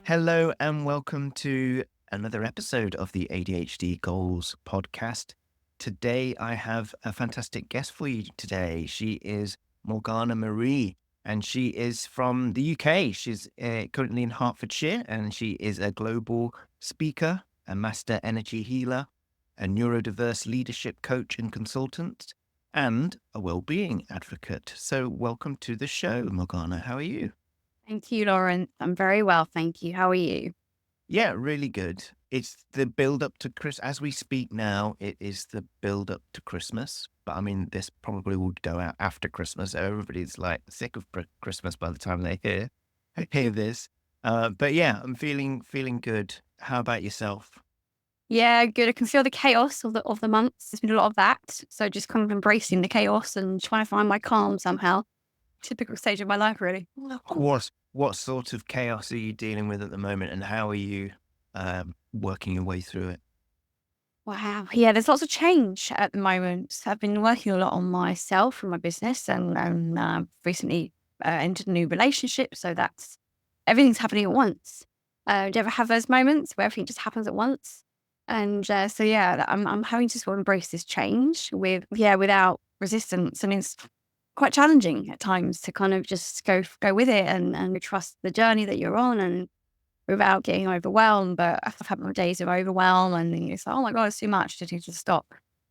Hello and welcome to another episode of the ADHD Goals Podcast. Today I have a fantastic guest for you today. She is Morgana Marie and she is from the UK. She's currently in Hertfordshire and she is a global speaker, a master energy healer, a neurodiverse leadership coach and consultant, and a well-being advocate. So welcome to the show, Morgana. How are you? Thank you, Laurence. I'm very well, thank you. How are you? Yeah, really good. It's the build up to as we speak now, it is the build up to Christmas. But I mean, this probably will go out after Christmas. Everybody's like sick of Christmas by the time they hear this. But yeah, I'm feeling good. How about yourself? Yeah, good. I can feel the chaos of the months. There's been a lot of that. So just kind of embracing the chaos and trying to find my calm somehow. Typical stage of my life, really. What sort of chaos are you dealing with at the moment, and how are you working your way through it? Wow. Yeah, there's lots of change at the moment. I've been working a lot on myself and my business and recently entered a new relationship. So that's everything's happening at once. Do you ever have those moments where everything just happens at once? And so, yeah, I'm having to sort of embrace this change without resistance. And it's quite challenging at times to kind of just go with it and trust the journey that you're on and without getting overwhelmed. But I've had my days of overwhelm and then it's like, oh my God, it's too much to just stop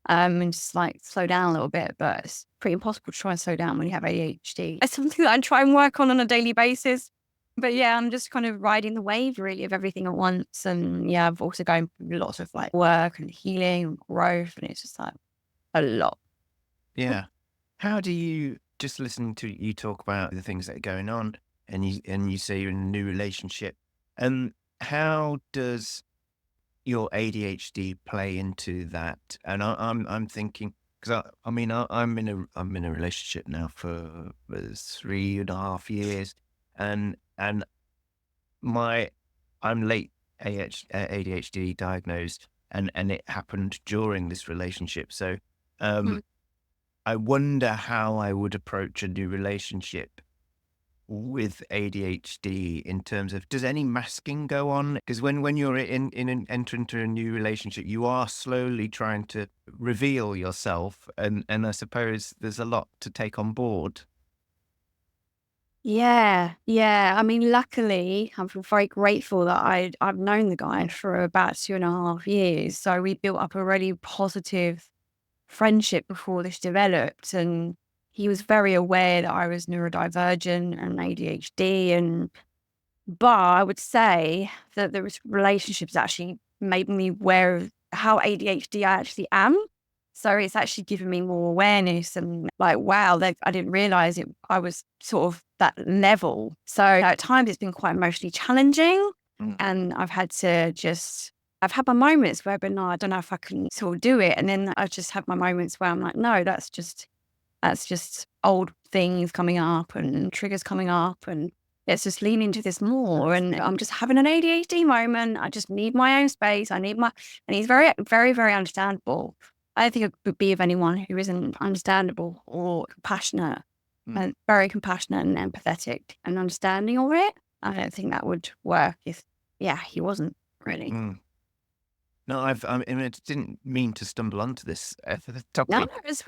and just like slow down a little bit. But it's pretty impossible to try and slow down when you have ADHD. It's something that I try and work on a daily basis. But yeah, I'm just kind of riding the wave really of everything at once. And yeah, I've also going through lots of like work and healing and growth. And it's just like a lot. Yeah. How do you, just listen to you talk about the things that are going on, and you say you're in a new relationship, and how does your ADHD play into that? And I'm thinking, because I'm in a relationship now for 3.5 years, and I'm late ADHD diagnosed, and it happened during this relationship. So I wonder how I would approach a new relationship with ADHD in terms of, does any masking go on? Because when you're enter into a new relationship, you are slowly trying to reveal yourself, and I suppose there's a lot to take on board. Yeah. I mean, luckily, I'm very grateful that I've known the guy for about 2.5 years. So we built up a really positive friendship before this developed. And he was very aware that I was neurodivergent and ADHD. But I would say that the relationships actually made me aware of how ADHD I actually am. So it's actually given me more awareness and like, wow, I didn't realize it. I was sort of that level. So at times it's been quite emotionally challenging. And I've had my moments where I've been, no, I don't know if I can sort of do it. And then I've just had my moments where I'm like, no, that's just old things coming up and triggers coming up. And let's just lean into this more. And I'm just having an ADHD moment. I just need my own space. And he's very, very, very understandable. I don't think I could be with anyone who isn't understandable or compassionate and very compassionate and empathetic and understanding of it. I don't think that would work if, he wasn't really. No, I didn't mean to stumble onto this topic. No, it's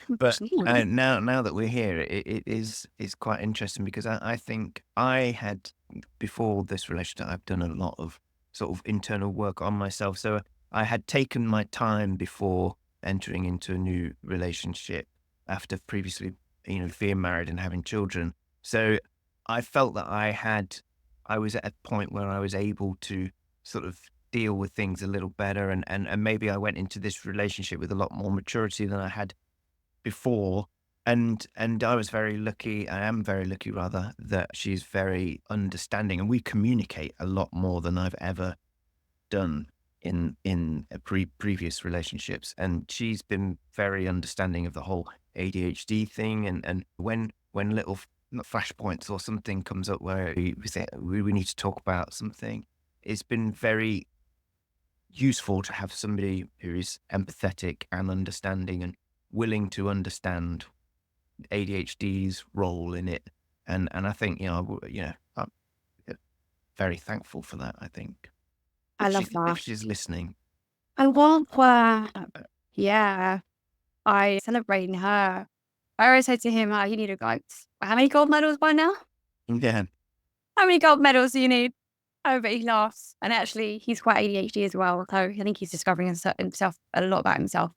but now that we're here, it is quite interesting, because I think I had, before this relationship, I've done a lot of sort of internal work on myself. So I had taken my time before entering into a new relationship after previously, being married and having children. So I felt that I was at a point where I was able to sort of deal with things a little better, and maybe I went into this relationship with a lot more maturity than I had before. And I was very lucky. I am very lucky, rather, that she's very understanding, and we communicate a lot more than I've ever done in previous relationships. And she's been very understanding of the whole ADHD thing. And when little flashpoints or something comes up where we say we need to talk about something, it's been very useful to have somebody who is empathetic and understanding, and willing to understand ADHD's role in it. And I think, I'm very thankful for that, I think. I love If that. she's listening. I want yeah, I celebrating her. I always say to him, you need a goat. How many gold medals by now? Yeah. How many gold medals do you need? Oh, but he laughs. And actually, he's quite ADHD as well. So I think he's discovering himself a lot about himself.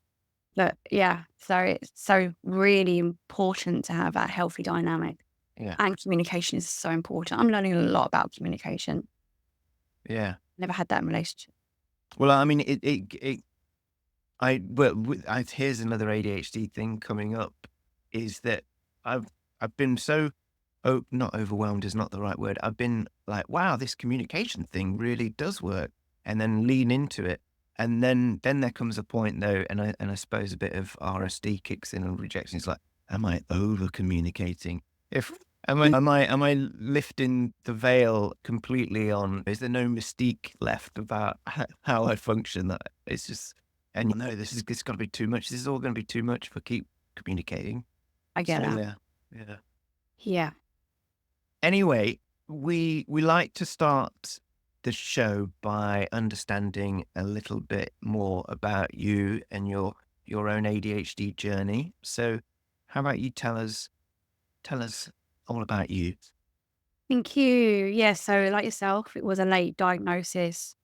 But yeah, so it's so really important to have that healthy dynamic. Yeah. And communication is so important. I'm learning a lot about communication. Yeah. Never had that in relationship. Well, I mean, here's another ADHD thing coming up, is that I've been so, not overwhelmed is not the right word. I've been like, wow, this communication thing really does work, and then lean into it. And then there comes a point though, and I suppose a bit of RSD kicks in and rejection. It's like, am I over communicating? Am I lifting the veil completely on? Is there no mystique left about how I function? That it's just, and it's got to be too much. This is all going to be too much for keep communicating. I get So, that. yeah. Yeah. Anyway, we like to start the show by understanding a little bit more about you and your own ADHD journey. So, how about you tell us all about you? Thank you. Yeah. So, like yourself, it was a late diagnosis.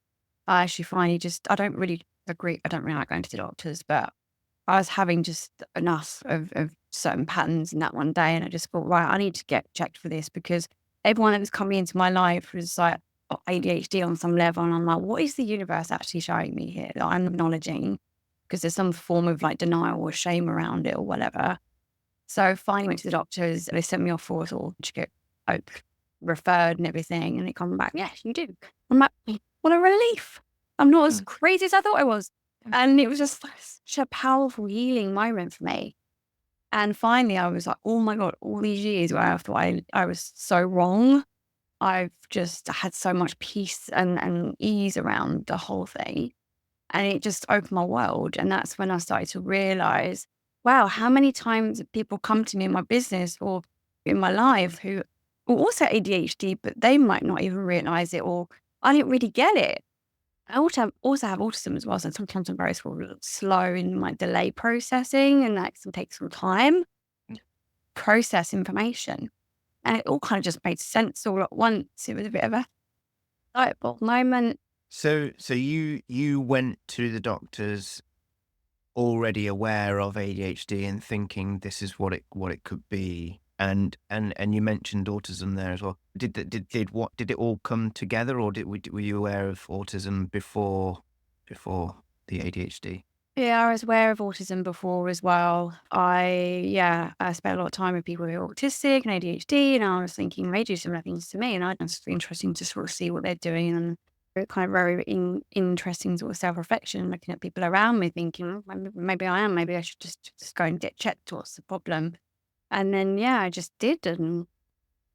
I actually finally I don't really agree. I don't really like going to the doctors, but I was having just enough of certain patterns in that one day. And I just thought, right, I need to get checked for this because everyone that was coming into my life was like ADHD on some level. And I'm like, what is the universe actually showing me here that I'm acknowledging? Because there's some form of like denial or shame around it or whatever. So finally went to the doctors. They sent me off for to get referred and everything. And they come back, yes, you do. I'm like, what a relief. I'm not as crazy as I thought I was. And it was just such a powerful healing moment for me. And finally, I was like, oh my God, all these years where I thought I was so wrong, I've just had so much peace and ease around the whole thing. And it just opened my world. And that's when I started to realize, wow, how many times people come to me in my business or in my life who are also ADHD, but they might not even realize it, or I didn't really get it. I also have autism as well. So sometimes I'm very sort of slow in my delay processing, and that can take some time to process information. And it all kind of just made sense all at once. It was a bit of a light bulb moment. So you went to the doctors already aware of ADHD and thinking this is what it could be, and you mentioned autism there as well. Did it all come together, or were you aware of autism before the ADHD? Yeah, I was aware of autism before as well. I spent a lot of time with people who are autistic and ADHD, and I was thinking they do similar things to me, and it's interesting to sort of see what they're doing, and kind of very interesting sort of self-reflection, looking at people around me, thinking maybe I am, maybe I should just go and get checked. What's the problem? And then I just did, and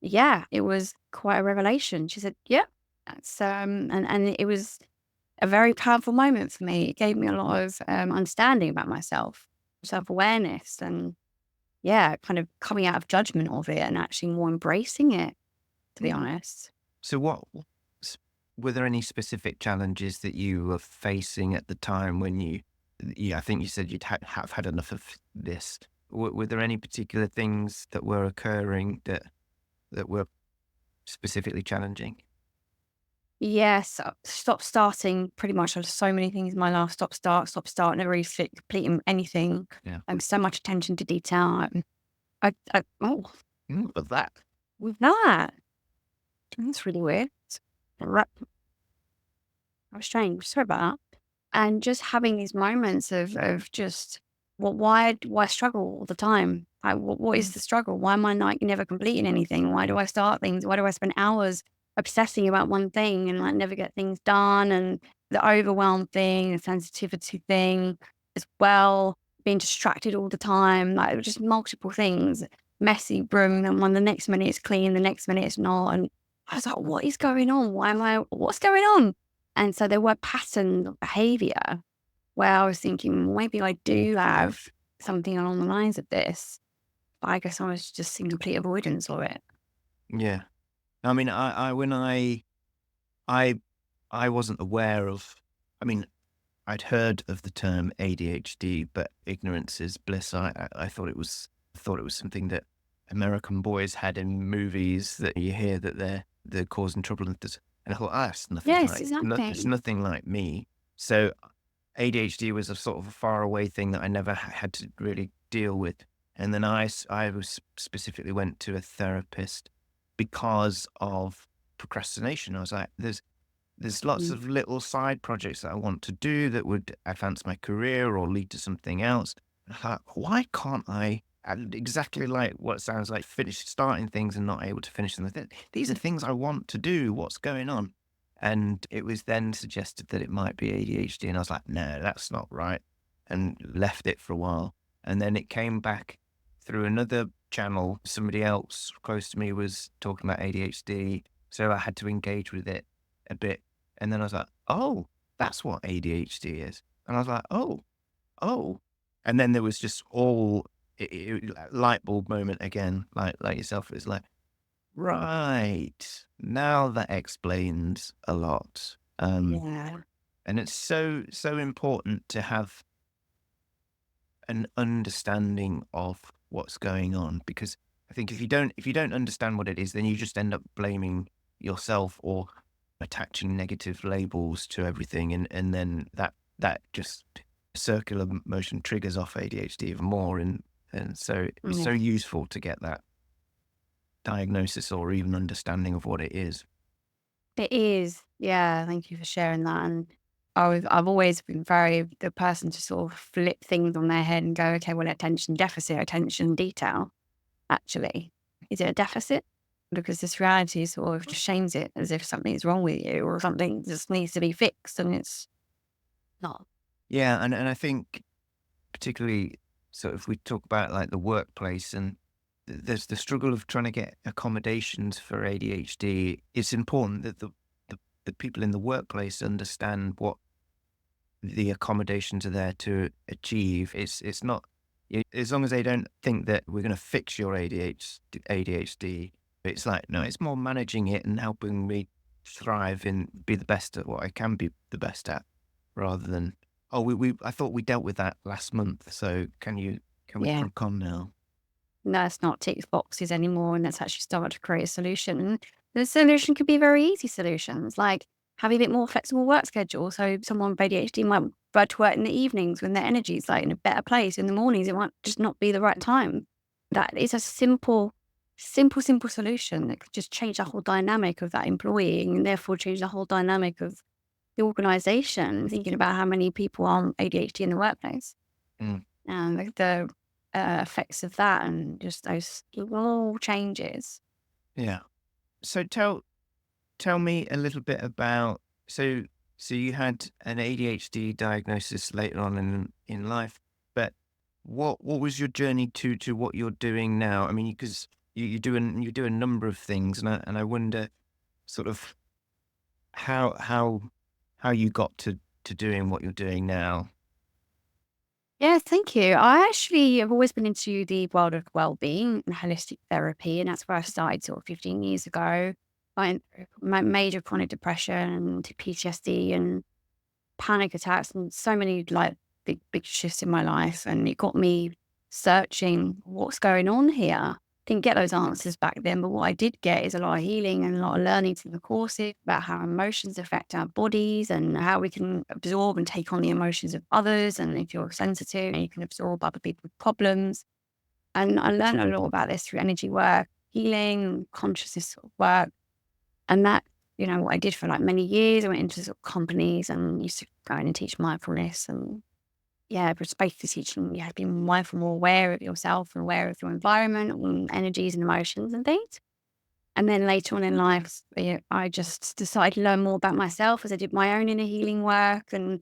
it was quite a revelation. She said, "Yeah, that's and it was a very powerful moment for me. It gave me a lot of understanding about myself, self-awareness, and kind of coming out of judgment of it and actually more embracing it, to be honest." So were there any specific challenges that you were facing at the time when I think you said you'd have had enough of this? Were there any particular things that were occurring that were specifically challenging? Yes, stop starting. Pretty much, there's so many things in my life. Stop, start. Never really completing anything. Yeah. So much attention to detail. But that. With that, that's really weird. How strange. Sorry about that. And just having these moments of just, why do I struggle all the time? What is the struggle? Why am I not never completing anything? Why do I start things? Why do I spend hours obsessing about one thing and never get things done? And the overwhelm thing, the sensitivity thing as well, being distracted all the time, like just multiple things, messy broom, and when the next minute it's clean, the next minute it's not. And I was like, what is going on? What's going on? And so there were patterns of behavior where I was thinking, maybe I do have something along the lines of this. But I guess I was just in complete avoidance of it. Yeah. I mean, I wasn't aware of, I mean, I'd heard of the term ADHD, but ignorance is bliss. I thought it was something that American boys had in movies that you hear that they're causing trouble. And I thought, it's nothing Yes, like, it's exactly. nothing like me. So ADHD was a sort of a far away thing that I never had to really deal with. And then I was specifically went to a therapist because of procrastination. I was like, there's lots Mm. of little side projects that I want to do that would advance my career or lead to something else. And I thought, why can't I, and exactly like what sounds like, finish starting things and not able to finish them? These are things I want to do. What's going on? And it was then suggested that it might be ADHD. And I was like, no, that's not right. And left it for a while. And then it came back through another channel. Somebody else close to me was talking about ADHD. So I had to engage with it a bit. And then I was like, oh, that's what ADHD is. And I was like, oh. And then there was just light bulb moment again, like yourself. It's like, right. Now that explains a lot. Yeah. And it's so important to have an understanding of what's going on, because I think if you don't understand what it is, then you just end up blaming yourself or attaching negative labels to everything, and then that just circular motion triggers off ADHD even more, and so it's so Yeah. useful to get that diagnosis or even understanding of what it is. It is. Yeah. Thank you for sharing that. And I've always been very the person to sort of flip things on their head and go, okay, well, attention deficit, attention detail. Actually, is it a deficit? Because this reality sort of just shames it as if something's wrong with you or something just needs to be fixed, and it's not. Yeah, and I think particularly, so if we talk about like the workplace and there's the struggle of trying to get accommodations for ADHD, it's important that the people in the workplace understand what the accommodations are there to achieve. It's not, as long as they don't think that we're going to fix your ADHD. It's like, no, it's more managing it and helping me thrive and be the best at what I can be the best at, rather than, oh, I thought we dealt with that last month, so can we Yeah. crack on now? No, it's not tick boxes anymore, and let's actually start to create a solution. And the solution could be very easy solutions, like having a bit more flexible work schedule. So someone with ADHD might prefer to work in the evenings when their energy is like in a better place. In the mornings, it might just not be the right time. That is a simple solution that could just change the whole dynamic of that employee and therefore change the whole dynamic of the organization. Thinking about how many people are on ADHD in the workplace Mm, and the effects of that and just those little changes. yeah. So tell me a little bit about, so you had an ADHD diagnosis later on in life, but what was your journey to what you're doing now? I mean, because you do a number of things, and I wonder sort of how how you got to doing what you're doing now. Yeah, thank you. I actually have always been into the world of well-being and holistic therapy, and that's where I started sort of 15 years ago. I went through major chronic depression and PTSD and panic attacks and so many like big shifts in my life, and it got me searching what's going on here. Didn't get those answers back then, but what I did get is a lot of healing and a lot of learning through the courses about how emotions affect our bodies and how we can absorb and take on the emotions of others. And if you're sensitive, you can absorb other people's problems. And I learned a lot about this through energy work, healing, consciousness sort of work. And that, what I did for like many years, I went into sort of companies and used to go in and teach mindfulness and yeah, but it's basically teaching you how to be mindful, more aware of yourself and aware of your environment and energies and emotions and things. And then later on in life, I just decided to learn more about myself as I did my own inner healing work and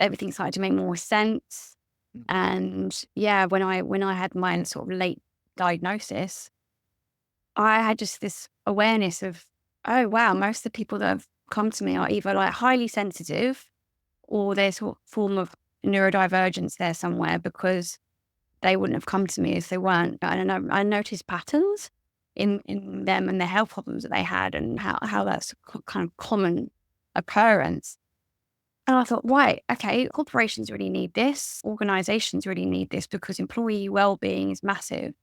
everything started to make more sense. Mm. And yeah, when I had my sort of late diagnosis, I had just this awareness of, oh wow, most of the people that have come to me are either like highly sensitive or there's a form of neurodivergence there somewhere because they wouldn't have come to me if they weren't. And I noticed patterns in them and the health problems that they had, and how that's kind of common occurrence. And I thought, right, okay, corporations really need this, organizations really need this, because employee well-being is massive.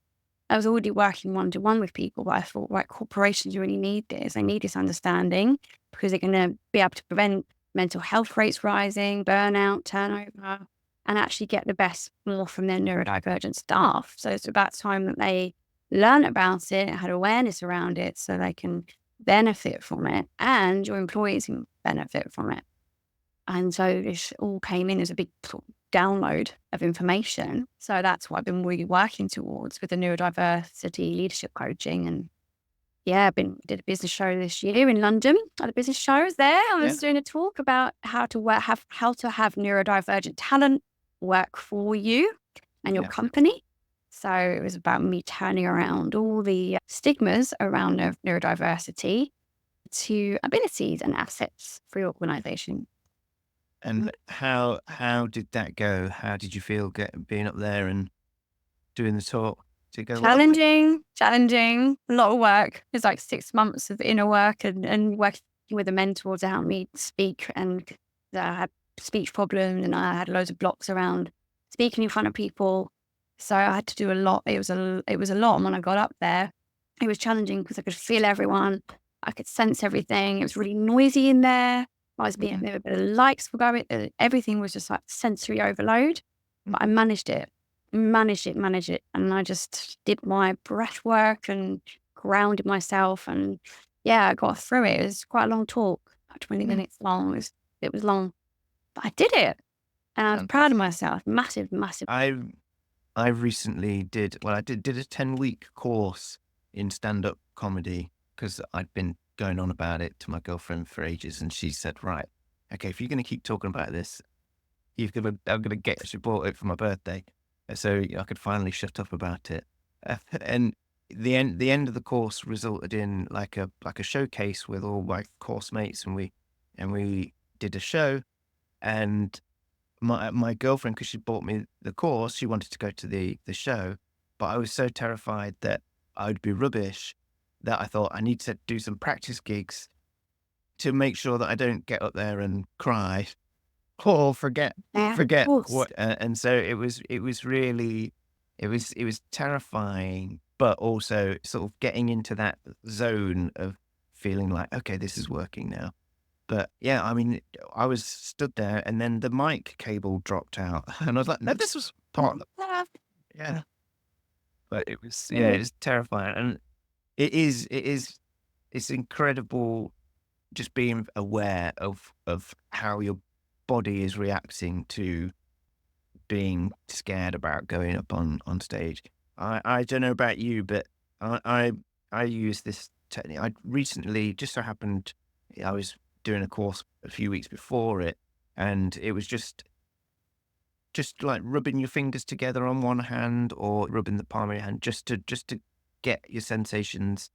I was already working one-to-one with people, but I thought, right, corporations really need this. They need this understanding, because they're going to be able to prevent mental health rates rising, burnout, turnover, and actually get the best more from their neurodivergent staff. So it's about time that they learn about it, had awareness around it, so they can benefit from it, and your employees can benefit from it. And so this all came in as a big sort of download of information. So that's what I've been really working towards with the neurodiversity leadership coaching. And yeah, did a business show this year in London. At a business show, I was there. I was doing a talk about how to have neurodivergent talent work for you and your company. So it was about me turning around all the stigmas around neurodiversity to abilities and assets for your organization. And how did that go? How did you feel being up there and doing the talk? Did it go well? Challenging, a lot of work. It's like 6 months of inner work and working with a mentor to help me speak. And I had speech problems, and I had loads of blocks around speaking in front of people. So I had to do a lot. It was a lot. And when I got up there, it was challenging because I could feel everyone. I could sense everything. It was really noisy in there. There were a bit of lights were going. Everything was just like sensory overload. But I managed it. And I just did my breath work and grounded myself. And yeah, I got through it. It was quite a long talk, about 20 minutes long. It was long, but I did it. And I was proud of myself. Massive. I recently did a 10-week course in stand-up comedy, because I'd been going on about it to my girlfriend for ages, and she said, right, okay, if you're going to keep talking about this, I'm going to get, she bought it for my birthday, so I could finally shut up about it. And the end of the course resulted in like a showcase with all my course mates, and we did a show. And my girlfriend, because she bought me the course, she wanted to go to the show, but I was so terrified that I would be rubbish that I thought I need to do some practice gigs to make sure that I don't get up there and cry or forget what. And so it was really, it was terrifying, but also sort of getting into that zone of feeling like, okay, this is working now. But yeah, I mean, I was stood there, and then the mic cable dropped out, and I was like, no, this was part of the, yeah. But it was terrifying. And it's incredible just being aware of how your body is reacting to being scared about going up on stage. I don't know about you, but I use this technique. I recently, just so happened, I was doing a course a few weeks before it, and it was just like rubbing your fingers together on one hand, or rubbing the palm of your hand, just to get your sensations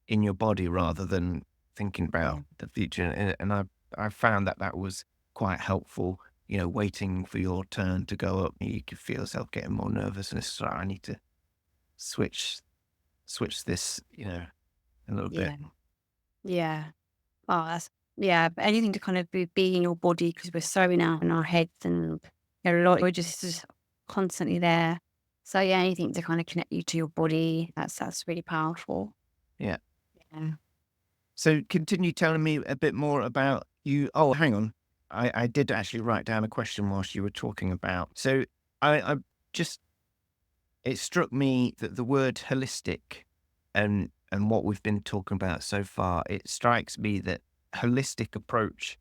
in your body rather than thinking about the future. And I found that was quite helpful. Waiting for your turn to go up, you could feel yourself getting more nervous, and it's like, I need to switch this, a little bit. Yeah. Oh, but anything to kind of be in your body, because we're so in our heads, and a lot, we're just constantly there. So yeah, anything to kind of connect you to your body, that's really powerful. Yeah. Yeah. So continue telling me a bit more about you. Oh, hang on. I did actually write down a question whilst you were talking about. So I just, it struck me that the word holistic and what we've been talking about so far, it strikes me that holistic approach,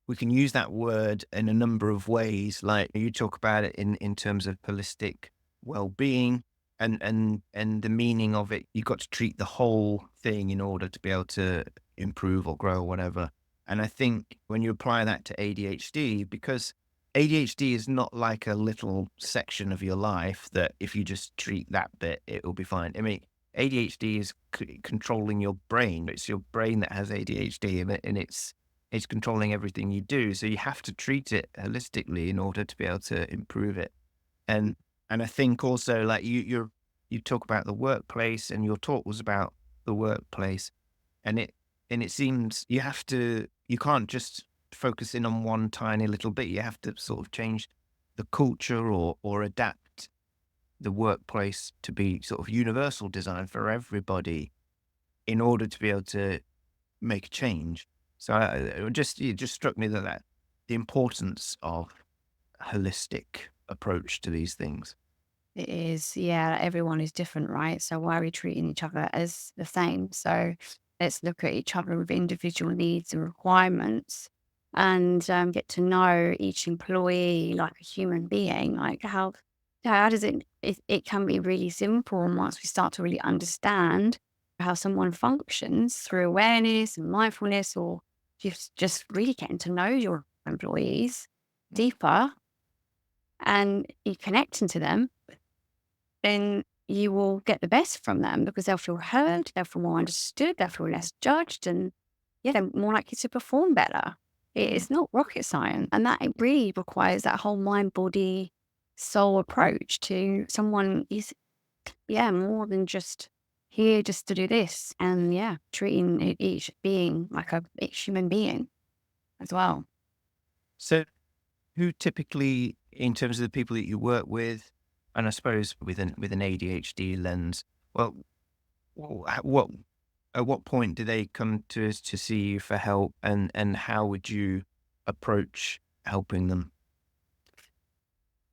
we can use that word in a number of ways. Like you talk about it in terms of holistic well-being, and the meaning of it. You've got to treat the whole thing in order to be able to improve or grow or whatever. And I think when you apply that to ADHD, because ADHD is not like a little section of your life that if you just treat that bit, it will be fine. I mean, ADHD is controlling your brain. It's your brain that has ADHD, and it's controlling everything you do. So you have to treat it holistically in order to be able to improve it. And And I think also like you talk about the workplace, and your talk was about the workplace, and it seems you can't just focus in on one tiny little bit. You have to sort of change the culture or adapt the workplace to be sort of universal design for everybody in order to be able to make a change. So it just struck me that the importance of holistic approach to these things. It is, yeah, everyone is different, right? So why are we treating each other as the same? So let's look at each other with individual needs and requirements and get to know each employee like a human being. Like how does it can be really simple. And once we start to really understand how someone functions through awareness and mindfulness, or just really getting to know your employees deeper and you connecting to them, then you will get the best from them because they'll feel heard, they'll feel more understood, they'll feel less judged, and yeah, they're more likely to perform better. It's not rocket science. And that it really requires that whole mind, body, soul approach to someone is, yeah, more than just here just to do this. And yeah, treating each being like each human being as well. So who typically, in terms of the people that you work with, and I suppose with an ADHD lens, well, what at what point do they come to see you for help, and how would you approach helping them?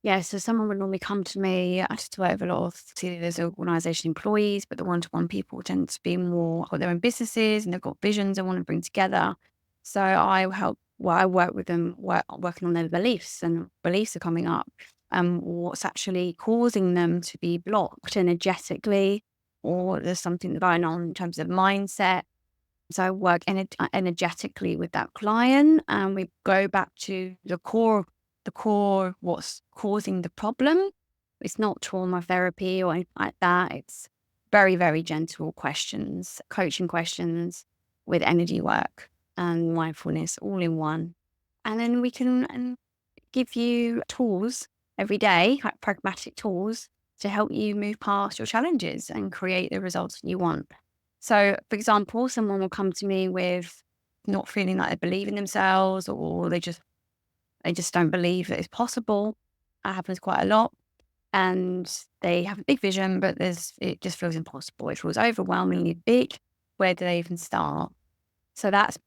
Yeah, so someone would normally come to me. I just work with a lot of, see, there's organisation employees, but the one-to-one people tend to be more got their own businesses and they've got visions they want to bring together. So I help. Well, I work with them, working on their beliefs, and beliefs are coming up, and what's actually causing them to be blocked energetically, or there's something going on in terms of mindset. So I work energetically with that client, and we go back to the core, what's causing the problem. It's not trauma therapy or anything like that. It's very, very gentle questions, coaching questions with energy work and mindfulness all in one. And then we can give you tools every day, like pragmatic tools to help you move past your challenges and create the results you want. So, for example, someone will come to me with not feeling like they believe in themselves, or they just don't believe that it's possible. That happens quite a lot. And they have a big vision, but it just feels impossible. It feels overwhelmingly big. Where do they even start? So that's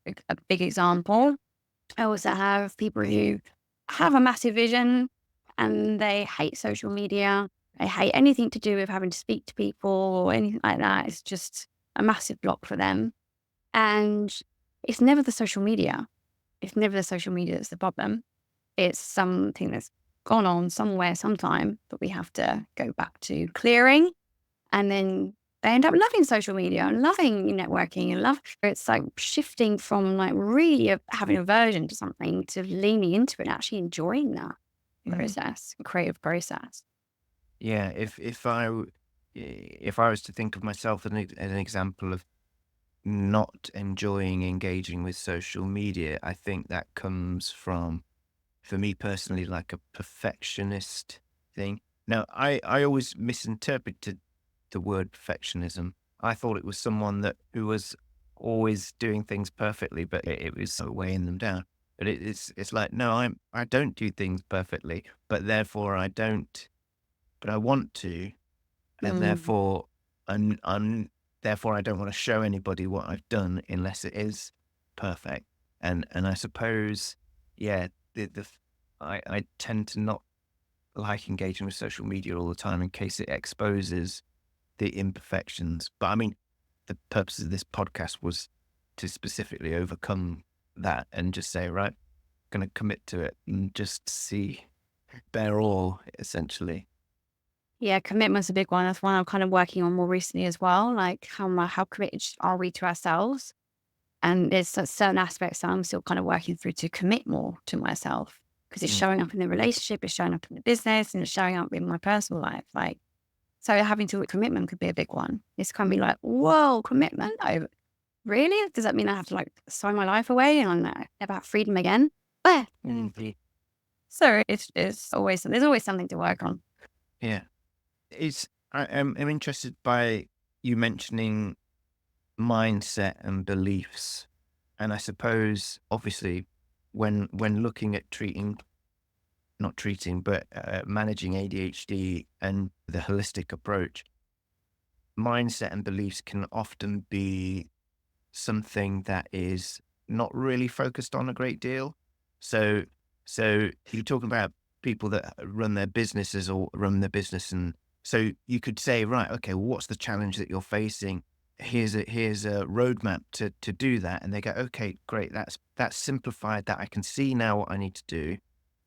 a big example. I also have people who have a massive vision and they hate social media. They hate anything to do with having to speak to people or anything like that. It's just a massive block for them. And it's never the social media. It's never the social media that's the problem. It's something that's gone on somewhere, sometime, that we have to go back to clearing. And then they end up loving social media and loving networking and love. It's like shifting from like really having aversion to something to leaning into it and actually enjoying that process, creative process. Yeah, if I was to think of myself as an example of not enjoying engaging with social media, I think that comes from, for me personally, like a perfectionist thing. Now, I always misinterpreted the word perfectionism. I thought it was someone who was always doing things perfectly, but it was so weighing them down. But it's like, no, I don't do things perfectly, but therefore I don't, but I want to, and Mm. therefore I don't want to show anybody what I've done unless it is perfect. And I suppose, yeah, I tend to not like engaging with social media all the time in case it exposes the imperfections. But I mean, the purpose of this podcast was to specifically overcome that and just say, right, going to commit to it and just see, bear all, essentially. Yeah, commitment's a big one. That's one I'm kind of working on more recently as well. Like how committed are we to ourselves? And there's certain aspects that I'm still kind of working through to commit more to myself because it's Mm. showing up in the relationship, it's showing up in the business, and it's showing up in my personal life. Like, so having to commitment could be a big one. It's kind of be like, whoa, commitment? Oh, really? Does that mean I have to like sign my life away and I'm never have freedom again? Well, Mm. so it's always, there's always something to work on. Yeah. I'm interested by you mentioning mindset and beliefs. And I suppose, obviously, when looking at not treating, but managing ADHD and the holistic approach, mindset and beliefs can often be something that is not really focused on a great deal. So, so you're talking about people that run their businesses or run their business, and so you could say, right, okay, well, what's the challenge that you're facing? Here's a roadmap to do that, and they go, okay, great, that's simplified. That I can see now what I need to do.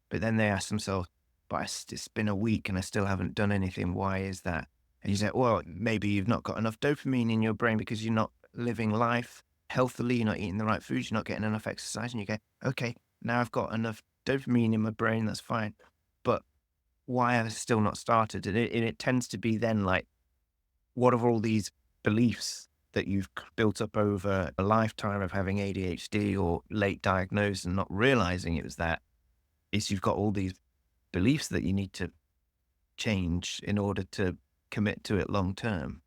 But then they ask themselves, but it's been a week and I still haven't done anything. Why is that? And you say, well, maybe you've not got enough dopamine in your brain because you're not living life healthily, you're not eating the right foods, you're not getting enough exercise. And you go, okay, now I've got enough dopamine in my brain, that's fine. But why have I still not started? And it tends to be then like, what are all these beliefs that you've built up over a lifetime of having ADHD or late diagnosed and not realizing it was that? Is you've got all these beliefs that you need to change in order to commit to it long term.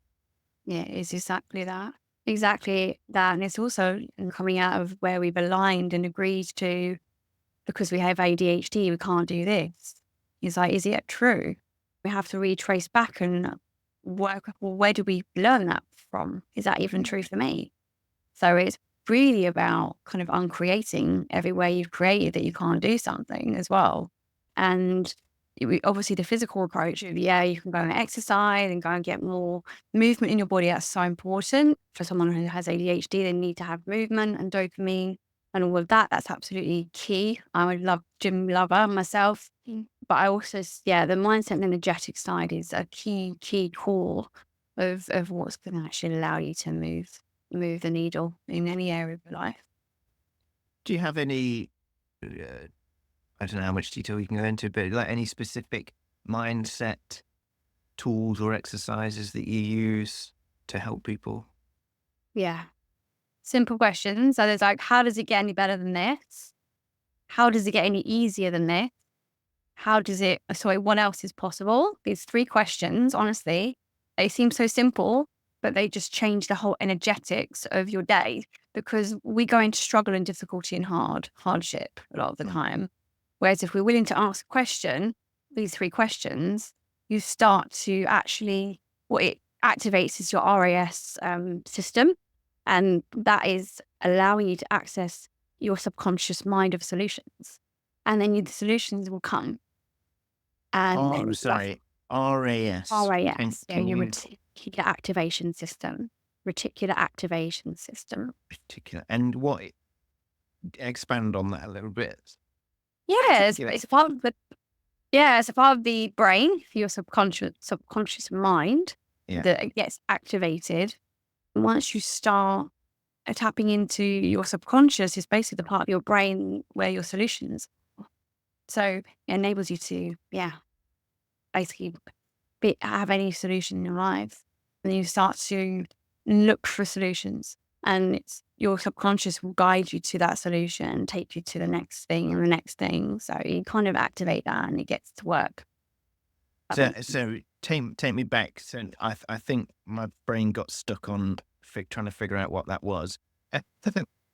Yeah, it's exactly that. Exactly that. And it's also coming out of where we've aligned and agreed to, because we have ADHD, we can't do this. It's like, is it true? We have to retrace back and work, well, where do we learn that from? Is that even true for me? So it's really about kind of uncreating everywhere you've created that you can't do something as well. And obviously the physical approach of, yeah, you can go and exercise and go and get more movement in your body. That's so important for someone who has ADHD. They need to have movement and dopamine and all of that. That's absolutely key. I'm a gym lover myself. But I also, yeah, the mindset and energetic side is a key core of what's going to actually allow you to move the needle in any area of your life. Do you have any, I don't know how much detail you can go into, but like any specific mindset tools or exercises that you use to help people? Yeah. Simple questions. So there's like, how does it get any better than this? How does it get any easier than this? What else is possible? These three questions, honestly, they seem so simple, but they just change the whole energetics of your day, because we go into struggle and difficulty and hardship a lot of the Mm. time. Whereas if we're willing to ask a question, these three questions, you start to actually, what it activates is your RAS system. And that is allowing you to access your subconscious mind of solutions. And then the solutions will come. And Oh, then that's sorry. RAS. RAS, Can your you reticular activation system. Reticular activation system. particular and expand on that a little bit? Yeah, Particular. it's a part of the brain, your subconscious mind, Yeah. that it gets activated. And once you start tapping into your subconscious, it's basically the part of your brain where your solutions. So it enables you to, basically have any solution in your life. And you start to look for solutions, and it's your subconscious will guide you to that solution, take you to the next thing and the next thing. So you kind of activate that and it gets to work. So take me back. So I think my brain got stuck on trying to figure out what that was.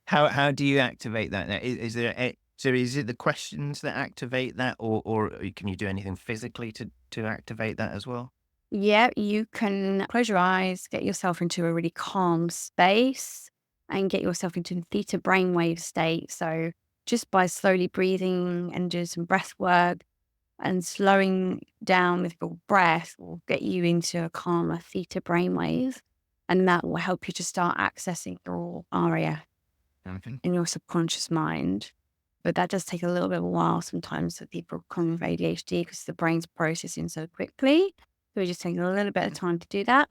How do you activate that now? So is it the questions that activate that, or can you do anything physically to activate that as well? Yeah, you can close your eyes, get yourself into a really calm space and get yourself into a theta brainwave state. So just by slowly breathing and doing some breath work and slowing down with your breath will get you into a calmer theta brainwave. And that will help you to start accessing your area Anything? in your subconscious mind. But that does take a little bit of a while sometimes for people come with ADHD, because the brain's processing so quickly. So we just take a little bit of time to do that.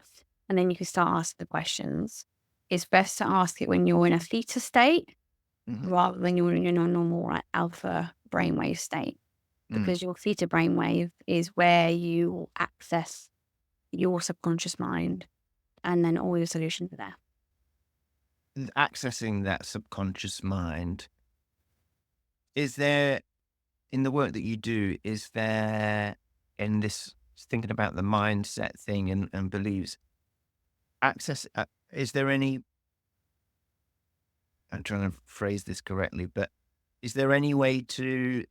And then you can start asking the questions. It's best to ask it when you're in a theta state Mhm. rather than you're in a normal like, alpha brainwave state, Mm. because your theta brainwave is where you access your subconscious mind and then all your solutions are there. Accessing that subconscious mind, is there, in the work that you do, is there in this just thinking about the mindset thing and beliefs. Access, is there any, I'm trying to phrase this correctly, but is there any way to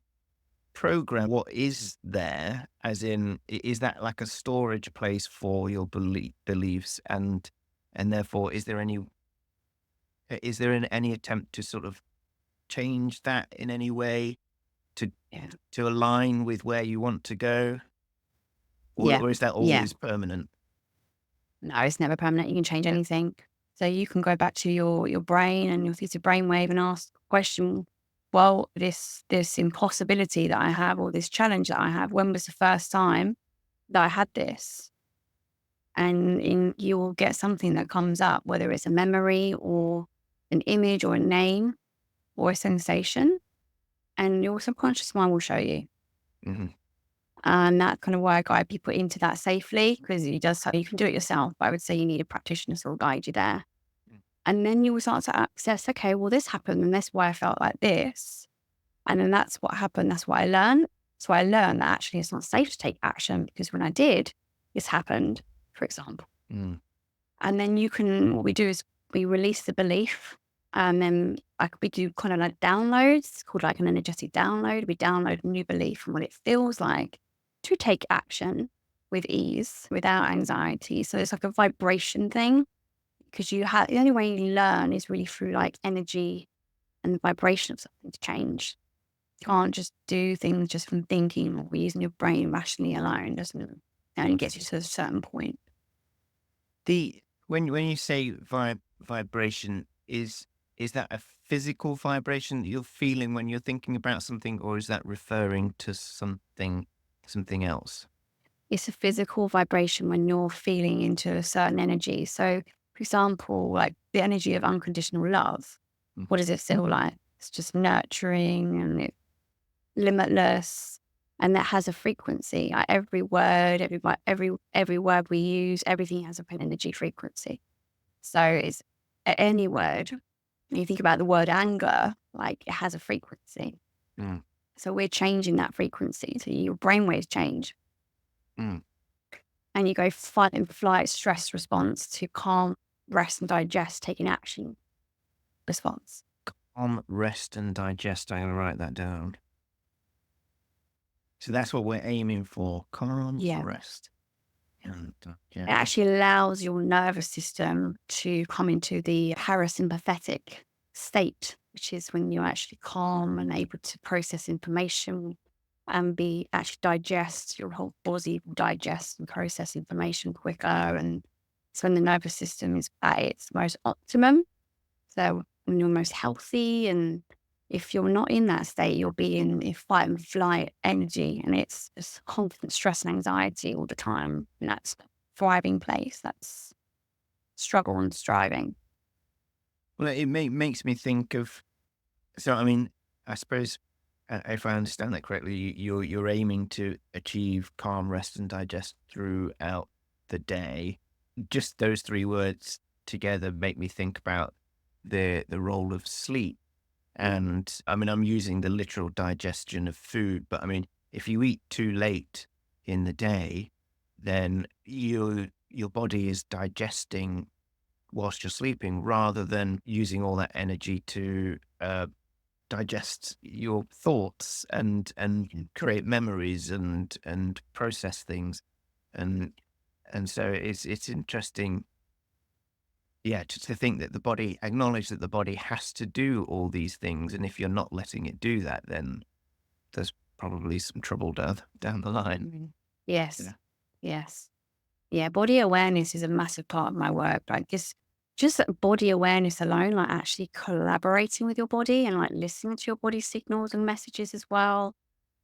program what is there? As in, is that like a storage place for your beliefs? And therefore, is there any attempt to sort of change that in any way to Yeah. to align with where you want to go? Yeah. Or is that Yeah. always permanent? No, it's never permanent. You can change anything. So you can go back to your brain and your theta brainwave and ask the question, well, this impossibility that I have or this challenge that I have, when was the first time that I had this? And you will get something that comes up, whether it's a memory or an image or a name or a sensation, and your subconscious mind will show you. Hmm. And that's kind of why I guide people into that safely, because you can do it yourself, but I would say you need a practitioner to guide you there. And then you will start to access, okay, well, this happened and that's why I felt like this. And then that's what happened. That's what I learned. So I learned that actually it's not safe to take action because when I did, this happened, for example. Mm. And then what we do is we release the belief. And then we do kind of like downloads, called like an energetic download. We download a new belief and what it feels like to take action with ease, without anxiety. So it's like a vibration thing, because the only way you learn is really through like energy and the vibration of something to change. You can't just do things just from thinking or using your brain rationally alone. It only gets you to a certain point. The when you say vibration, is that a physical vibration that you're feeling when you're thinking about something, or is that referring to something else? It's a physical vibration when you're feeling into a certain energy. So, for example, like the energy of unconditional love, Mm. what does it feel like? It's just nurturing and it's limitless, and that has a frequency. Like every word, every word we use, everything has an energy frequency. So it's any word. When you think about the word anger, like it has a frequency. Mm. So we're changing that frequency. So your brainwaves change. Mm. And you go fight and flight stress response to calm, rest and digest, taking action response. Calm, rest, and digest. I'm gonna write that down. So that's what we're aiming for: calm, Yeah. rest, and It digest. actually allows your nervous system to come into the parasympathetic state, which is when you're actually calm and able to process information and actually digest. Your whole body will digest and process information quicker. And it's when the nervous system is at its most optimum. So when you're most healthy, and if you're not in that state, you'll be in fight and flight energy, and it's just constant stress and anxiety all the time. And that's a thriving place. That's struggle and striving. Well, it makes me think of. So, I mean, I suppose if I understand that correctly, you're aiming to achieve calm, rest, and digest throughout the day. Just those three words together make me think about the role of sleep. And I mean, I'm using the literal digestion of food, but I mean, if you eat too late in the day, then your body is digesting whilst you're sleeping, rather than using all that energy to digest your thoughts and create memories and process things. And and so it's interesting, yeah, to think that the body, acknowledge that the body has to do all these things, and if you're not letting it do that, then there's probably some trouble down the line. Mhm. Yes. Yeah. Yes. Yeah. Body awareness is a massive part of my work. Like just that body awareness alone, like actually collaborating with your body and like listening to your body signals and messages as well.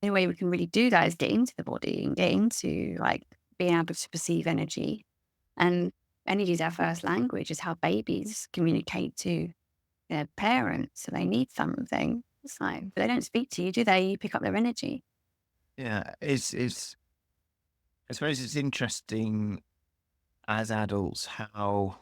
The only way we can really do that is get into the body and get into like being able to perceive energy. And energy is our first language, is how babies communicate to their parents. So they need something. It's like, but they don't speak to you, do they? You pick up their energy. Yeah, it's I suppose it's interesting as adults how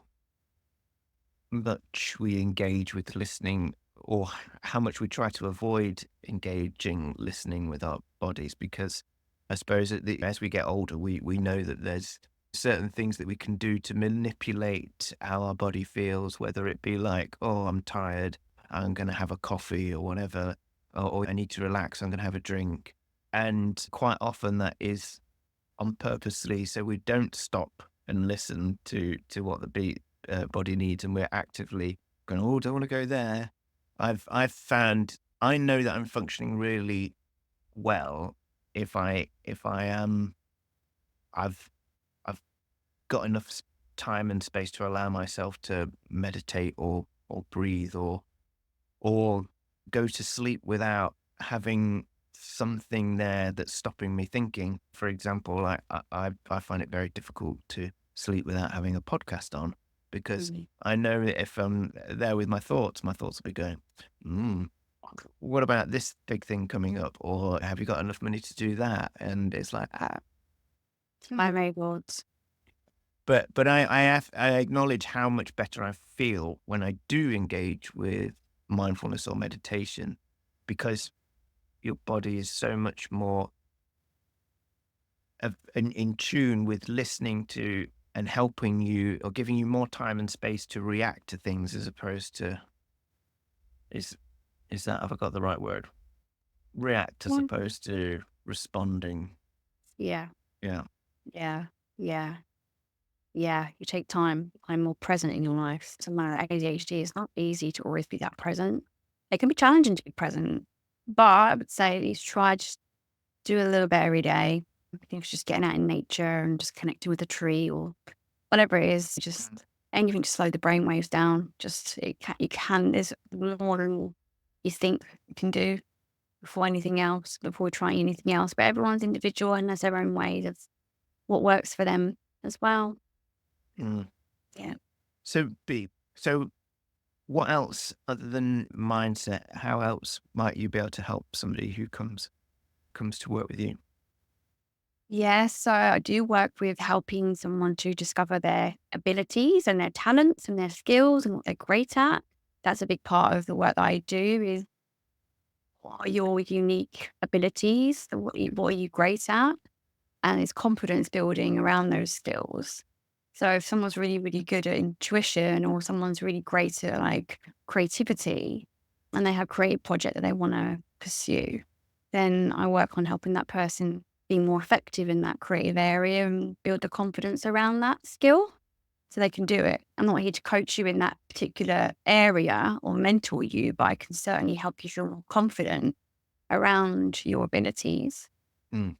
much we engage with listening, or how much we try to avoid engaging listening with our bodies, because I suppose as we get older, we know that there's certain things that we can do to manipulate how our body feels, whether it be like, oh, I'm tired, I'm going to have a coffee or whatever, or I need to relax, I'm going to have a drink. And quite often that is on purposely, so we don't stop and listen to what the body needs, and we're actively going, oh, don't want to go there. I've found I know that I'm functioning really well if I am I've I've got enough time and space to allow myself to meditate or breathe or go to sleep without having something there that's stopping me thinking. For example, I find it very difficult to sleep without having a podcast on because Mm. I know that if I'm there with my thoughts will be going, what about this big thing coming up? Or have you got enough money to do that? And it's like, My very good. but I acknowledge how much better I feel when I do engage with mindfulness or meditation because your body is so much more in tune with listening to and helping you or giving you more time and space to react to things as opposed to is that have I got the right word? React as Well, opposed to responding. yeah, Yeah. yeah, yeah, yeah. You take time. I'm more present in your life. Someone with ADHD, it's not easy to always be that present. It can be challenging to be present, but I would say at least try just do a little bit every day. I think it's just getting out in nature and just connecting with a tree or whatever it is. Just anything to slow the brain waves down. Just you can. There's more than you think you can do before anything else, before trying anything else. But everyone's individual and has their own ways of what works for them as well. Mm. Yeah. So so what else other than mindset? How else might you be able to help somebody who comes to work with you? Yeah, so I do work with helping someone to discover their abilities and their talents and their skills and what they're great at. That's a big part of the work that I do is what are your unique abilities? What are you great at? And it's confidence building around those skills. So if someone's really, really good at intuition or someone's really great at like creativity and they have a creative project that they want to pursue, then I work on helping that person be more effective in that creative area and build the confidence around that skill so they can do it. I'm not here to coach you in that particular area or mentor you, but I can certainly help you feel more confident around your abilities Mm.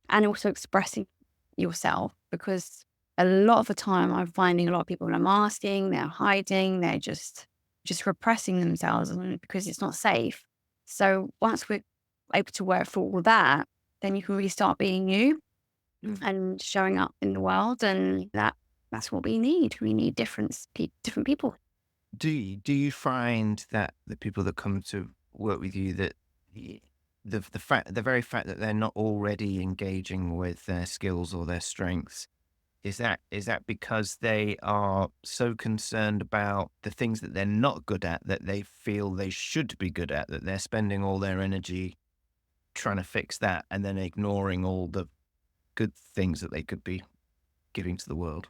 and also expressing yourself because a lot of the time I'm finding a lot of people are masking, they're hiding, they're just repressing themselves because it's not safe. So once we're able to work through all that, then you can really start being you Mm. and showing up in the world, and that's what we need. We need different people. Do you find that the people that come to work with you that y- the very fact that they're not already engaging with their skills or their strengths is that because they are so concerned about the things that they're not good at that they feel they should be good at, that they're spending all their energy trying to fix that and then ignoring all the good things that they could be giving to the world?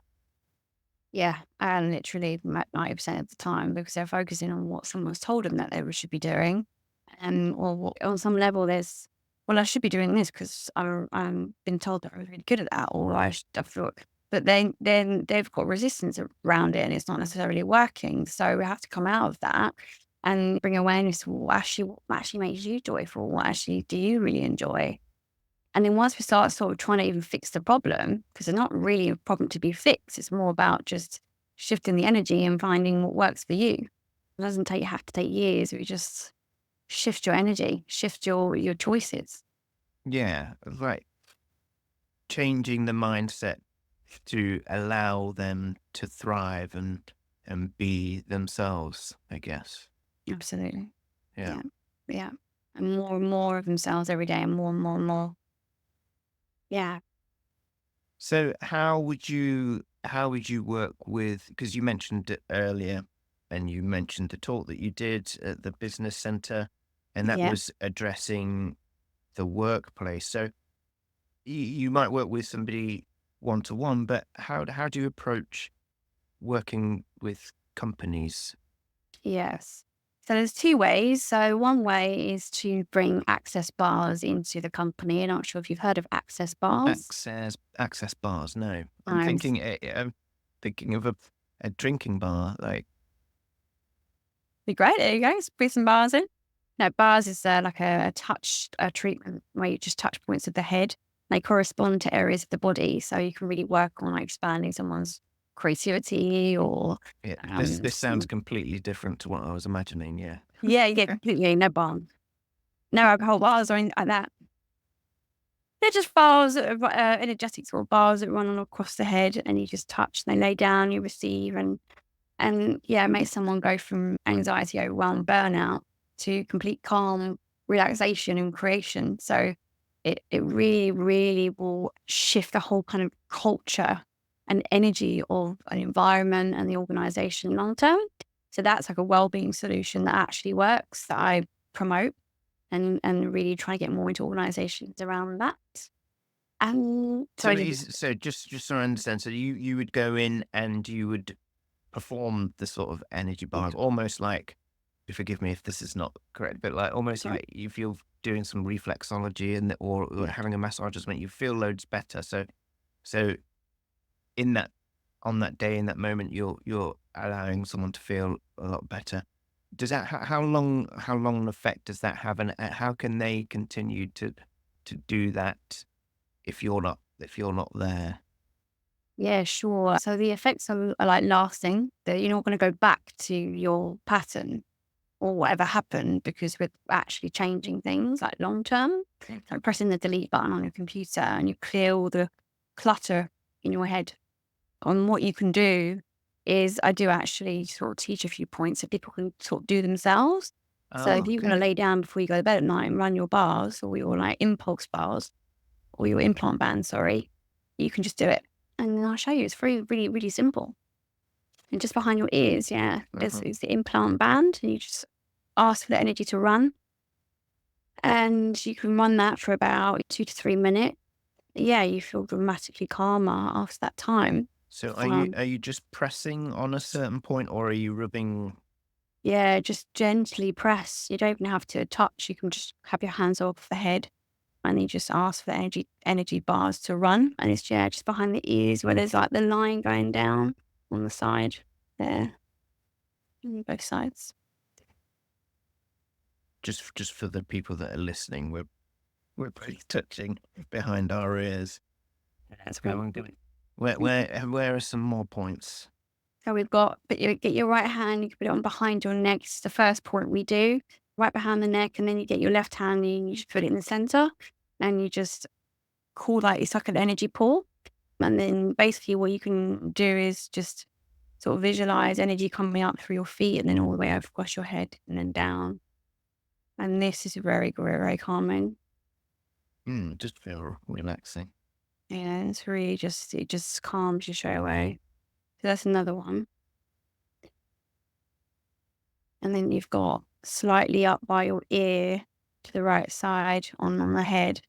Yeah, and literally 90% of the time because they're focusing on what someone's told them that they should be doing, or on some level there's, well, I should be doing this because I'm been told that I was really good at that, or I thought, but then they've got resistance around it, and it's not necessarily working. So we have to come out of that and bring awareness to what actually makes you joyful, what actually do you really enjoy, and then once we start sort of trying to even fix the problem, because it's not really a problem to be fixed, it's more about just shifting the energy and finding what works for you. It doesn't have to take years. We just shift your energy, shift your choices. Yeah, right. Changing the mindset to allow them to thrive and be themselves, I guess. Absolutely. Yeah. Yeah. Yeah. And more of themselves every day and more and more and more. Yeah. So how would you work with, because you mentioned it earlier and you mentioned the talk that you did at the business center and that Yeah. was addressing the workplace. So you might work with somebody one-to-one, but how do you approach working with companies? Yes. So there's two ways. So one way is to bring access bars into the company. I'm not sure if you've heard of access bars. Access bars? No, I'm No. thinking of a drinking bar. Like, Be great. There you go. Let's put some bars in. No, bars is like a touch treatment where you just touch points of the head. They correspond to areas of the body, so you can really work on like expanding someone's creativity or yeah, this sounds completely different to what I was imagining. Yeah. yeah, completely no bar, no alcohol bars or anything like that. They're just bars, energetic sort of bars that run on across the head, and you just touch. And they lay down, you receive, and yeah, it makes someone go from anxiety, overwhelm, burnout to complete calm, relaxation, and creation. So it really, really will shift the whole kind of culture and energy of an environment and the organization long term. So that's like a well-being solution that actually works that I promote and really try to get more into organizations around that. So So just so I understand, so you would go in and you would perform the sort of energy bars, almost like, forgive me if this is not correct, but like almost sorry. like if you're doing some reflexology and or having a massage or something, you feel loads better. So in that on that day, in that moment, you're allowing someone to feel a lot better. Does that how long an effect does that have, and how can they continue to do that if you're not there? Yeah, sure. So the effects are like lasting, that you're not going to go back to your pattern or whatever happened because we're actually changing things like long term. Like pressing the delete button on your computer and you clear all the clutter in your head. And what you can do is I do actually sort of teach a few points that people can sort of do themselves. So Oh, if you want to okay. lay down before you go to bed at night and run your bars or your like impulse bars or your implant band, sorry, you can just do it. And then I'll show you. It's very, really, really simple. And just behind your ears, yeah, Uh-huh. is the implant band. And you just ask for the energy to run. And you can run that for about 2 to 3 minutes. Yeah, you feel dramatically calmer after that time. So Um, are you just pressing on a certain point, or are you rubbing? yeah, just gently press. You don't even have to touch. You can just have your hands off the head and you just ask for the energy bars to run. And it's yeah, just behind the ears where there's like the line going down on the side there, on both sides. Just for the people that are listening, we're both touching behind our ears. That's Go great. on, go on. Where are some more points? So we've got, but you get your right hand, you can put it on behind your neck. It's the first point we do, right behind the neck, and then you get your left hand and you just put it in the center, and you just call that it's like an energy pull. And then basically what you can do is just sort of visualize energy coming up through your feet and then all the way across your head and then down. And this is very, very, very calming. Just feel relaxing. Yeah, it's really just, it just calms you straight away. So that's another one. And then you've got slightly up by your ear to the right side on the head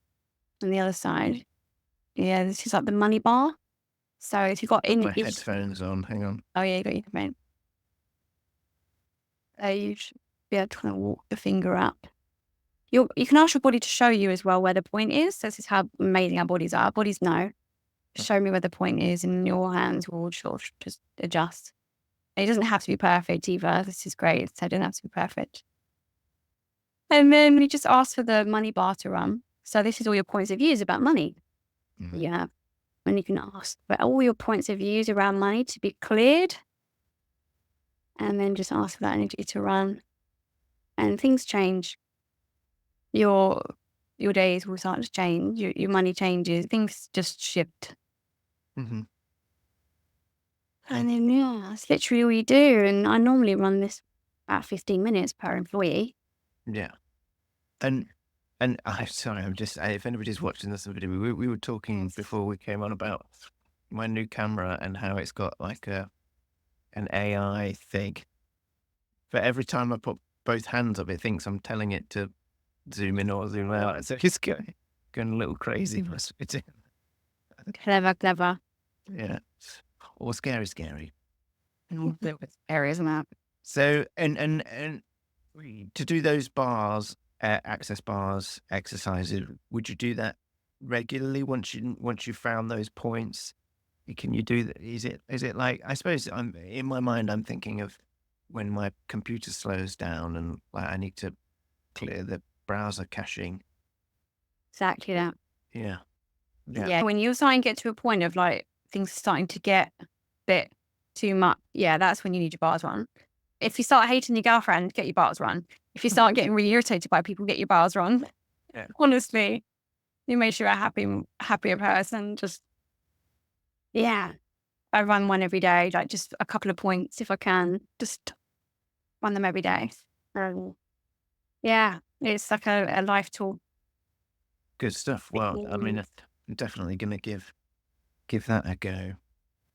and the other side. Yeah, this is like the money bar. So if you've got Got in, my headphones on. Hang on. oh yeah, you got your phone. You should be able to kind of walk the finger up. You can ask your body to show you as well where the point is. This is how amazing our bodies are. Our bodies know. Show me where the point is, and your hands will sort of just adjust. It doesn't have to be perfect either. This is great. So it doesn't have to be perfect. And then we just ask for the money bar to run. So this is all your points of views about money. Mhm. Yeah. And you can ask for all your points of views around money to be cleared. And then just ask for that energy to run. And things change. Your days will start to change. Your money changes. Things just shift. Mhm. And then, yeah, that's literally all you do. And I normally run this about 15 minutes per employee. Yeah. And I'm sorry, if anybody's watching this video, we were talking before we came on about my new camera and how it's got like an AI thing. But every time I put both hands up, it thinks I'm telling it to zoom in or zoom out. So it's going. going a little crazy. Must be doing. Clever. Yeah. Or scary. Areas and that. So, and to do those bars, access bars, exercises, would you do that regularly once you found those points? Can you do that? Is it like, I suppose I'm in my mind, I'm thinking of when my computer slows down and like I need to clear the browser caching. Exactly that. Yeah. Yeah. When you're starting to get to a point of like things starting to get a bit too much, that's when you need your bars run. If you start hating your girlfriend, get your bars run. If you start getting really irritated by people, get your bars run. Yeah. Honestly, you make sure you're a happier person. Just, I run one every day, like just a couple of points if I can. Just run them every day. It's like a life tool. Good stuff. Well, I mean, I'm definitely going to give that a go.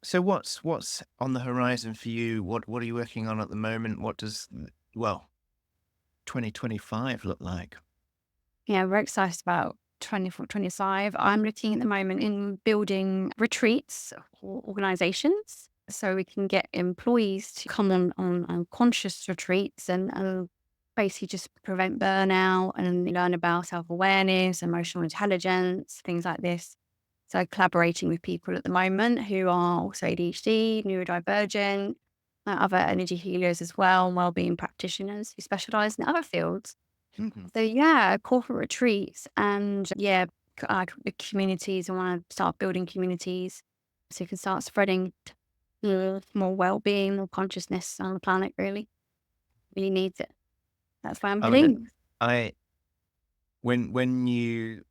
So what's on the horizon for you? What are you working on at the moment? What does 2025 look like? Yeah, we're excited about 24, 25. I'm looking at the moment in building retreats or organizations so we can get employees to come on conscious retreats and basically just prevent burnout and learn about self-awareness, emotional intelligence, things like this. So collaborating with people at the moment who are also ADHD, neurodivergent, other energy healers as well, and wellbeing practitioners who specialize in other fields. Mhm. So corporate retreats and the communities. I want to start building communities so you can start spreading more well-being, more consciousness on the planet. Really needs it. That's why I'm I mean, doing. when you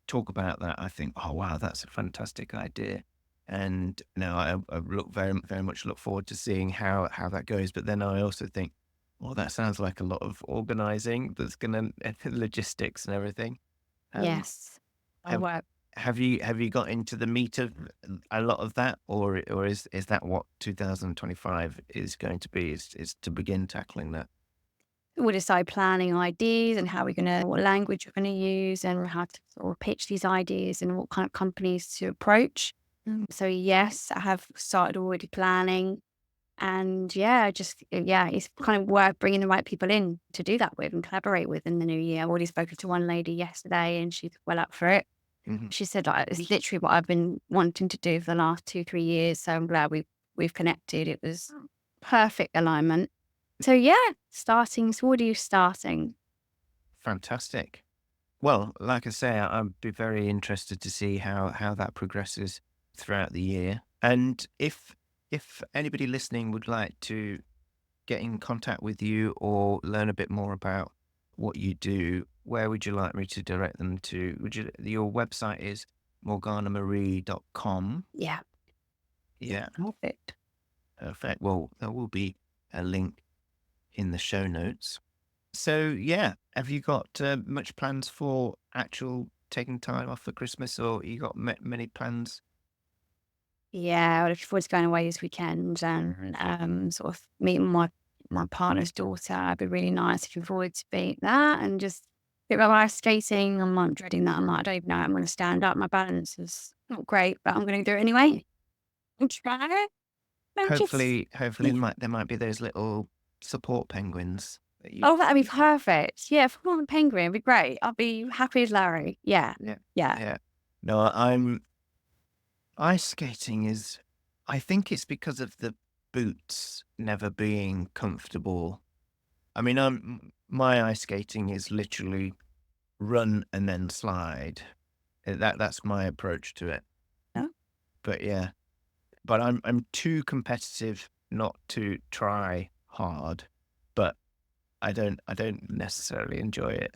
talk about that, I think, oh wow, that's a fantastic idea, and I look very much look forward to seeing how that goes. But then I also think, well, that sounds like a lot of organizing that's gonna logistics and everything. Yes, I Have work. have you got into the meat of a lot of that, or is that what 2025 is going to be? Is to begin tackling that? We'll decide planning ideas and how we're gonna, what language we're gonna use, and how to sort of pitch these ideas and what kind of companies to approach. So yes, I have started already planning. And it's kind of worth bringing the right people in to do that with and collaborate with in the new year. I've already spoken to one lady yesterday and she's well up for it. Hmm. She said like, it's literally what I've been wanting to do for the last 2-3 years. So I'm glad we've connected. It was perfect alignment. So starting. So what are you starting? Fantastic. Well, like I say, I'd be very interested to see how that progresses throughout the year. And if anybody listening would like to get in contact with you or learn a bit more about what you do, where would you like me to direct them to? Your website is morganamarie.com. Yeah. Yeah, Perfect. perfect. Well, there will be a link in the show notes. So yeah, have you got much plans for actual taking time off for Christmas, or you got many plans? Yeah, I look forward to going away this weekend and sort of meeting my partner's daughter. It'd be really nice. Looking forward to being that and just a bit of ice skating. I'm not dreading that. I don't even know how I'm going to stand up. My balance is not great, but I'm going to do it anyway. I'm trying. Hopefully, there might be those little support penguins that you. Oh, that'd be perfect. Yeah, if I'm on the penguin, it'd be great. I'll be happy as Larry. Yeah. Yeah, Yeah. yeah. No, I'm ice skating is. I think it's because of the boots never being comfortable. I mean, my ice skating is literally run and then slide. That's my approach to it. Yeah. But yeah, but I'm too competitive not to try hard, but I don't necessarily enjoy it.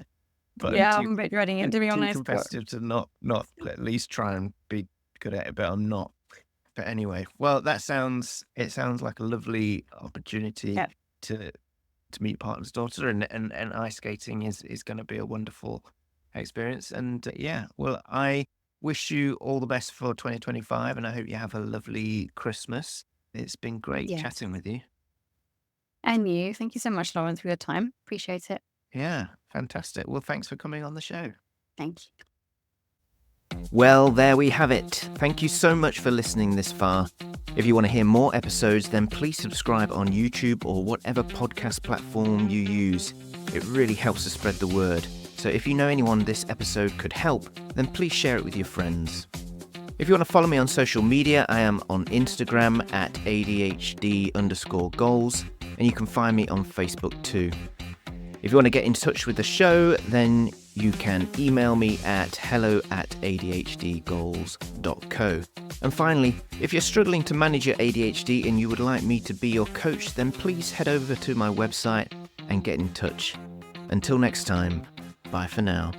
But Yeah, I'm a bit dreading it, I'm to be too honest. But competitive to not at least try and be good at it, but I'm not. But anyway, well, it sounds like a lovely opportunity yeah. to meet your partner's daughter, and ice skating is going to be a wonderful experience. And yeah, well, I wish you all the best for 2025, and I hope you have a lovely Christmas. It's been great Yes. chatting with you. And you. Thank you so much, Laurence, for your time. Appreciate it. Yeah, fantastic. Well, thanks for coming on the show. Thank you. Well, there we have it. Thank you so much for listening this far. If you want to hear more episodes, then please subscribe on YouTube or whatever podcast platform you use. It really helps to spread the word. So if you know anyone this episode could help, then please share it with your friends. If you want to follow me on social media, I am on Instagram at ADHD_goals, and you can find me on Facebook too. If you want to get in touch with the show, then you can email me at hello@adhdgoals.co. And finally, if you're struggling to manage your ADHD and you would like me to be your coach, then please head over to my website and get in touch. Until next time, bye for now.